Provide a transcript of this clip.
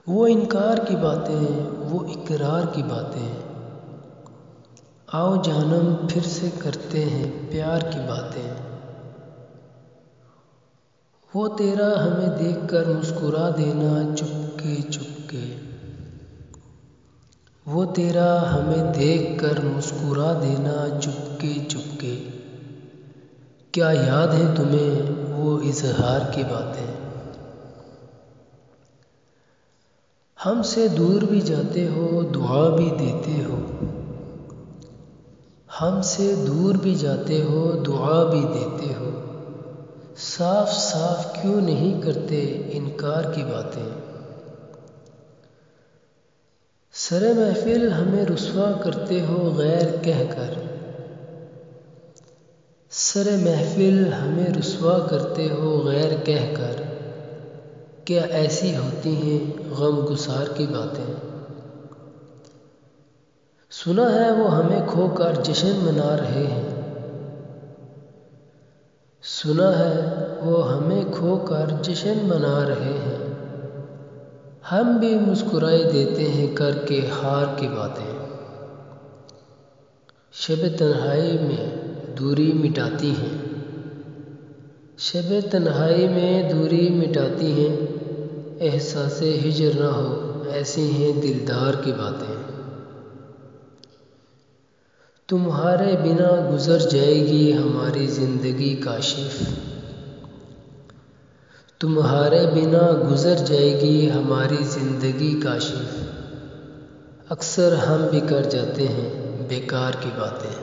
وہ انکار کی باتیں، وہ اقرار کی باتیں، آؤ جانم پھر سے کرتے ہیں پیار کی باتیں۔ وہ تیرا ہمیں دیکھ کر مسکرا دینا چپکے چپکے، وہ تیرا ہمیں دیکھ کر مسکرا دینا چپکے چپکے، کیا یاد ہے تمہیں وہ اظہار کی باتیں؟ ہم سے دور بھی جاتے ہو دعا بھی دیتے ہو، ہم سے دور بھی جاتے ہو دعا بھی دیتے ہو، صاف صاف کیوں نہیں کرتے انکار کی باتیں؟ سر محفل ہمیں رسوا کرتے ہو غیر کہہ کر، سر محفل ہمیں رسوا کرتے ہو غیر کہہ کر، کیا ایسی ہوتی ہیں غم گسار کی باتیں؟ سنا ہے وہ ہمیں کھو کر جشن منا رہے ہیں، سنا ہے وہ ہمیں کھو کر جشن منا رہے ہیں، ہم بھی مسکرائے دیتے ہیں کر کے ہار کی باتیں۔ شب تنہائی میں دوری مٹاتی ہیں، شب تنہائی میں دوری مٹاتی ہیں، احساس ہجر نہ ہو ایسی ہیں دلدار کی باتیں۔ تمہارے بنا گزر جائے گی ہماری زندگی کاشف، تمہارے بنا گزر جائے گی ہماری زندگی کاشف، اکثر ہم بھی کر جاتے ہیں بیکار کی باتیں۔